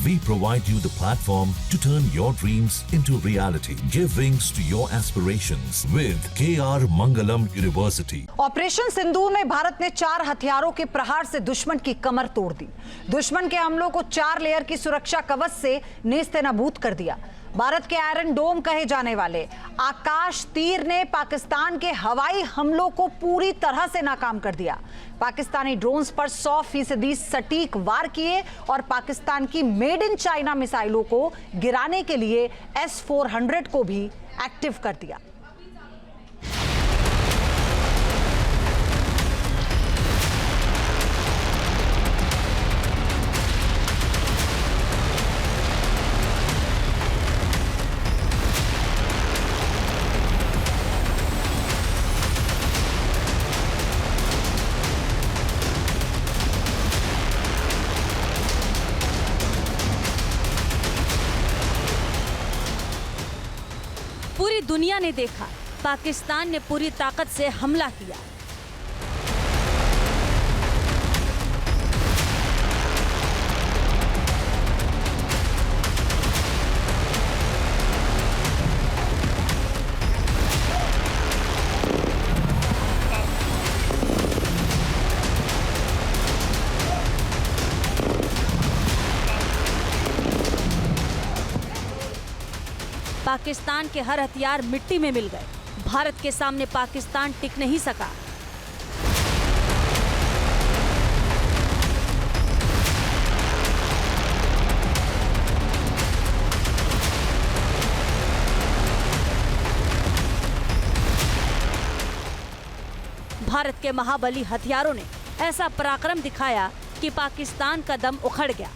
We provide you the platform to turn your dreams into reality. Give wings to your aspirations with KR Mangalam University. Operation Sindoor में भारत ने 4 हथियारों के प्रहार से दुश्मन की कमर तोड़ दी। दुश्मन के हमलों को 4 लेयर की सुरक्षा कवच से नेस्तनाबूद कर दिया। भारत के आयरन डोम कहे जाने वाले आकाश तीर ने पाकिस्तान के हवाई हमलों को पूरी तरह से नाकाम कर दिया। पाकिस्तानी ड्रोन्स पर 100% सटीक वार किए और पाकिस्तान की मेड इन चाइना मिसाइलों को गिराने के लिए S-400 को भी एक्टिव कर दिया। पूरी दुनिया ने देखा, पाकिस्तान ने पूरी ताकत से हमला किया। पाकिस्तान के हर हथियार मिट्टी में मिल गए। भारत के सामने पाकिस्तान टिक नहीं सका। भारत के महाबली हथियारों ने ऐसा पराक्रम दिखाया कि पाकिस्तान का दम उखड़ गया।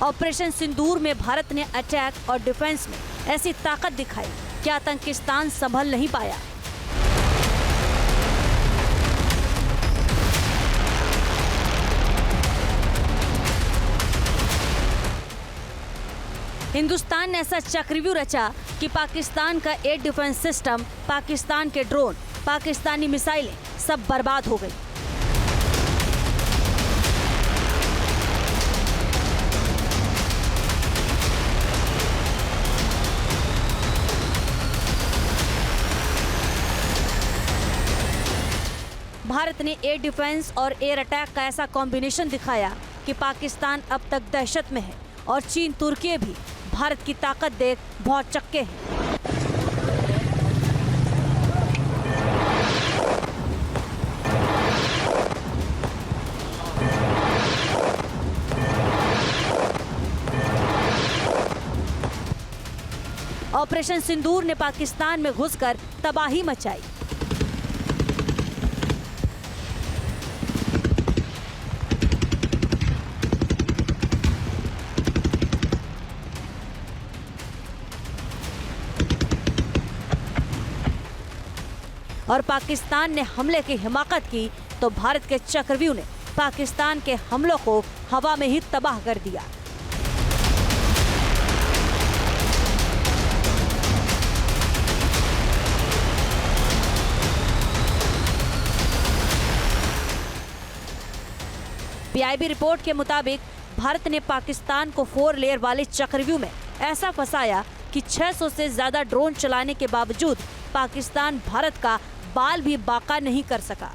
ऑपरेशन सिंदूर में भारत ने अटैक और डिफेंस में ऐसी ताकत दिखाई कि आतंकिस्तान संभल नहीं पाया। हिंदुस्तान ने ऐसा चक्रव्यूह रचा कि पाकिस्तान का एयर डिफेंस सिस्टम, पाकिस्तान के ड्रोन, पाकिस्तानी मिसाइलें सब बर्बाद हो गई। भारत ने एयर डिफेंस और एयर अटैक का ऐसा कॉम्बिनेशन दिखाया कि पाकिस्तान अब तक दहशत में है और चीन, तुर्की भी भारत की ताकत देख बहुत चक्के हैं। ऑपरेशन सिंदूर ने पाकिस्तान में घुसकर तबाही मचाई। और पाकिस्तान ने हमले की हिमाकत की तो भारत के चक्रव्यूह ने पाकिस्तान के हमलों को हवा में ही तबाह कर दिया। पीआईबी रिपोर्ट के मुताबिक भारत ने पाकिस्तान को 4 लेयर वाले चक्रव्यूह में ऐसा फंसाया कि 600 से ज्यादा ड्रोन चलाने के बावजूद पाकिस्तान भारत का बाल भी बाका नहीं कर सका।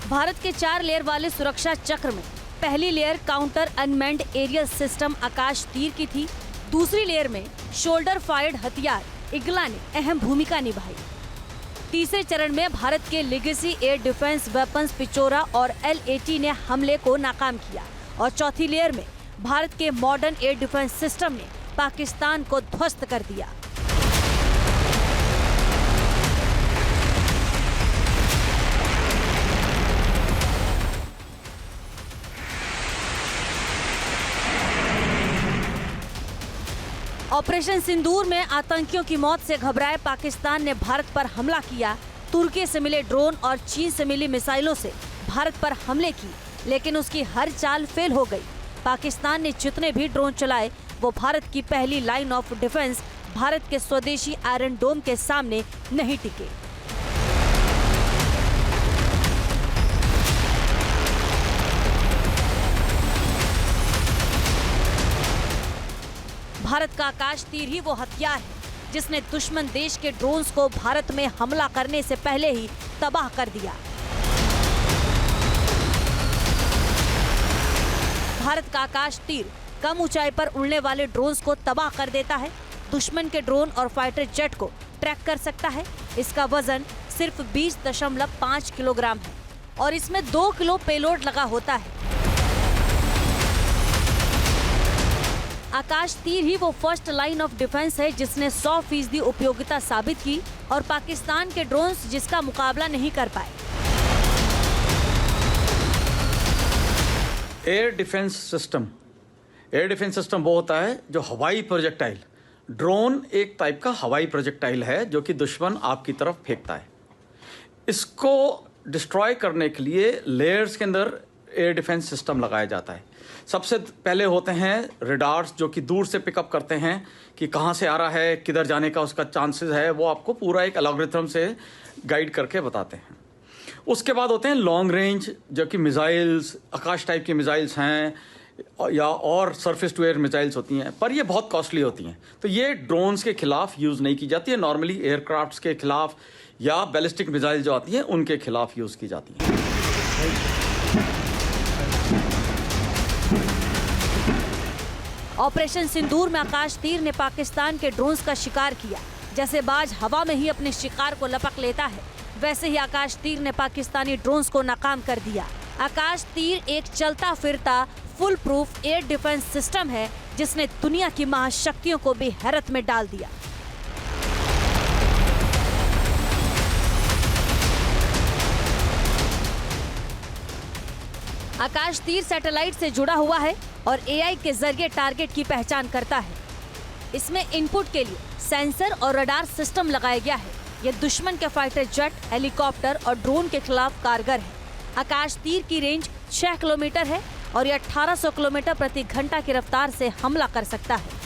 भारत के 4 लेयर वाले सुरक्षा चक्र में पहली layer counter unmanned aerial system Akashteer की थी। दूसरी लेयर में शोल्डर फायर्ड हथियार इगला ने अहम भूमिका निभाई। तीसरे चरण में भारत के लेगेसी एयर डिफेंस वेपन्स पिचोरा और LAT ने हमले को नाकाम किया और चौथी लेयर में भारत के मॉडर्न एयर डिफेंस सिस्टम ने पाकिस्तान को ध्वस्त कर दिया। ऑपरेशन सिंदूर में आतंकियों की मौत से घबराए पाकिस्तान ने भारत पर हमला किया। तुर्की से मिले ड्रोन और चीन से मिली मिसाइलों से भारत पर हमले की, लेकिन उसकी हर चाल फेल हो गई। पाकिस्तान ने जितने भी ड्रोन चलाए वो भारत की पहली लाइन ऑफ डिफेंस भारत के स्वदेशी आयरन डोम के सामने नहीं टिके। भारत का आकाश तीर ही वो हथियार है जिसने दुश्मन देश के ड्रोन्स को भारत में हमला करने से पहले ही तबाह कर दिया। भारत का आकाश तीर कम ऊंचाई पर उड़ने वाले ड्रोन्स को तबाह कर देता है, दुश्मन के ड्रोन और फाइटर जेट को ट्रैक कर सकता है। इसका वजन सिर्फ 20.5 किलोग्राम है और इसमें 2 किलो पेलोड लगा होता है। आकाश तीर ही वो फर्स्ट लाइन ऑफ डिफेंस है जिसने 100% उपयोगिता साबित की और पाकिस्तान के ड्रोन्स जिसका मुकाबला नहीं कर पाए। एयर डिफेंस सिस्टम वो होता है जो हवाई प्रोजेक्टाइल, ड्रोन एक टाइप का हवाई प्रोजेक्टाइल है जो कि दुश्मन आपकी तरफ फेंकता है। इसको डिस्ट्रॉय करने के लिए लेयर्स के अंदर एयर डिफेंस सिस्टम लगाया जाता है। सबसे पहले होते हैं रडार्स जो कि दूर से पिकअप करते हैं कि कहाँ से आ रहा है, किधर जाने का उसका चांसेस है, वो आपको पूरा एक एल्गोरिथम से गाइड करके बताते हैं। उसके बाद होते हैं लॉन्ग रेंज जो कि मिसाइल्स, आकाश टाइप की मिसाइल्स हैं या और सरफेस टू एयर मिसाइल्स होती हैं, पर ये बहुत कॉस्टली होती हैं, तो ये ड्रोन्स के खिलाफ यूज़ नहीं की जाती है। नॉर्मली एयरक्राफ्ट्स के खिलाफ या बैलिस्टिक मिसाइल जो आती हैं उनके खिलाफ यूज़ की जाती हैं। ऑपरेशन सिंदूर में आकाश तीर ने पाकिस्तान के ड्रोन्स का शिकार किया। जैसे बाज हवा में ही अपने शिकार को लपक लेता है, वैसे ही आकाश तीर ने पाकिस्तानी ड्रोन्स को नाकाम कर दिया। आकाश तीर एक चलता फिरता full proof air defence system है जिसने दुनिया की महाशक्तियों को भी हैरत में डाल दिया। आकाश तीर सैटेलाइट से जुड़ा हुआ है और एआई के जरिए टारगेट की पहचान करता है। इसमें इनपुट के लिए सेंसर और रडार सिस्टम लगाया गया है। यह दुश्मन के फाइटर जेट, हेलीकॉप्टर और ड्रोन के खिलाफ कारगर है। आकाश तीर की रेंज 6 किलोमीटर है और यह 1800 किलोमीटर प्रति घंटा की रफ्तार से हमला कर सकता है।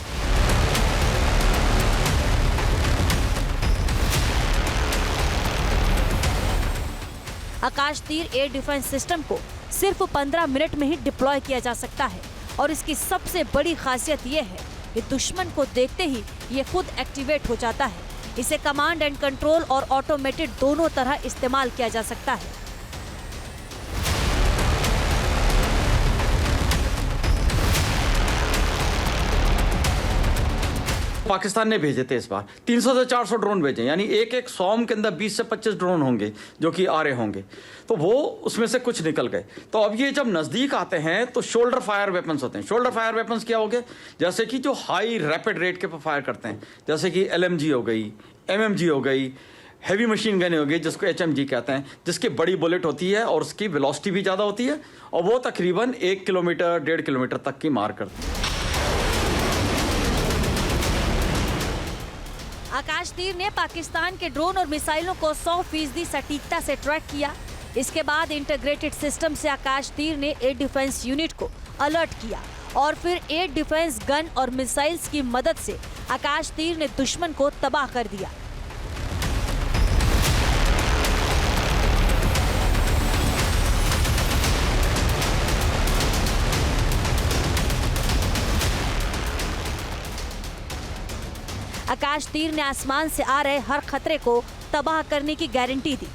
आकाश तीर एयर डिफेंस सिस्टम को सिर्फ 15 मिनट में ही डिप्लॉय किया जा सकता है और इसकी सबसे बड़ी खासियत यह है कि दुश्मन को देखते ही ये खुद एक्टिवेट हो जाता है। इसे कमांड एंड कंट्रोल और ऑटोमेटेड दोनों तरह इस्तेमाल किया जा सकता है। पाकिस्तान ने भेजे थे इस बार 300 से 400 ड्रोन भेजे, यानी एक सॉम के अंदर 20 से 25 ड्रोन होंगे जो कि आ रहे होंगे, तो वो उसमें से कुछ निकल गए। तो अब ये जब नज़दीक आते हैं तो शोल्डर फायर वेपन्स होते हैं। शोल्डर फायर वेपन्स क्या हो गए, जैसे कि जो हाई रैपिड रेट के पर फायर करते हैं, जैसे कि LMG हो गई, MMG हो गई, हैवी मशीन गन हो गई जिसको HMG कहते हैं, जिसकी बड़ी बुलेट होती है और उसकी वेलोसिटी भी ज़्यादा होती है और वो तकरीबन 1 किलोमीटर 1.5 किलोमीटर तक की मार करती है। आकाश तीर ने पाकिस्तान के ड्रोन और मिसाइलों को 100% सटीकता से ट्रैक किया। इसके बाद इंटीग्रेटेड सिस्टम से आकाश तीर ने एयर डिफेंस यूनिट को अलर्ट किया और फिर एयर डिफेंस गन और मिसाइल्स की मदद से आकाश तीर ने दुश्मन को तबाह कर दिया। आकाश तीर ने आसमान से आ रहे हर खतरे को तबाह करने की गारंटी दी।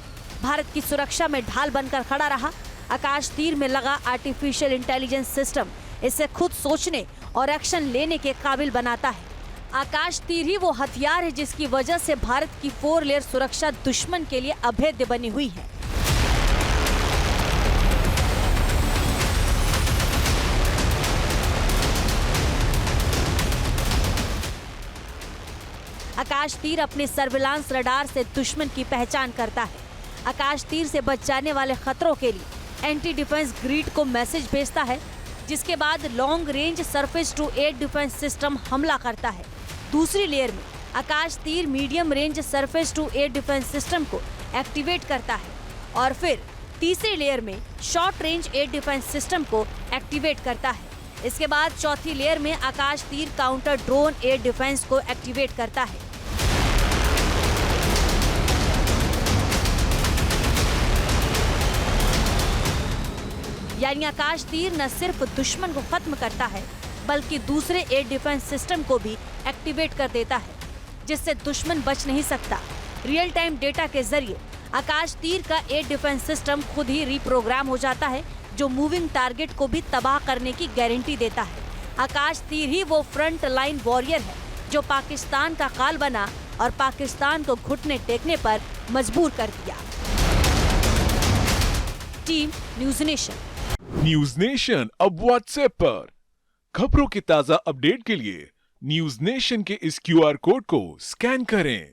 भारत की सुरक्षा में ढाल बनकर खड़ा रहा। आकाश तीर में लगा आर्टिफिशियल इंटेलिजेंस सिस्टम इसे खुद सोचने और एक्शन लेने के काबिल बनाता है। आकाश तीर ही वो हथियार है जिसकी वजह से भारत की 4 लेयर सुरक्षा दुश्मन के लिए अभेद्य बनी हुई है। आकाश तीर अपने सर्विलांस रडार से दुश्मन की पहचान करता है। आकाश तीर से बच जाने वाले खतरों के लिए एंटी डिफेंस ग्रिड को मैसेज भेजता है, जिसके बाद long range surface to air defence system हमला करता है। दूसरी लेयर में Akashteer medium range surface to air defence system को एक्टिवेट करता है और फिर तीसरी लेयर में short range air defence system को एक्टिवेट करता है। इसके बाद चौथी लेयर में Akashteer counter drone air defence को एक्टिवेट करता है। यानी आकाश तीर न सिर्फ दुश्मन को खत्म करता है बल्कि दूसरे एयर डिफेंस सिस्टम को भी एक्टिवेट कर देता है, जिससे दुश्मन बच नहीं सकता। रियल टाइम डेटा के जरिए आकाश तीर का एयर डिफेंस सिस्टम खुद ही रीप्रोग्राम हो जाता है, जो मूविंग टारगेट को भी तबाह करने की गारंटी देता है। आकाश तीर ही वो फ्रंट लाइन वॉरियर है जो पाकिस्तान का काल बना और पाकिस्तान को घुटने टेकने पर मजबूर कर दिया। Team news nation. News nation अब व्हाट्सएप पर खबरों के ताजा अपडेट के लिए न्यूज नेशन के इस QR कोड को स्कैन करें।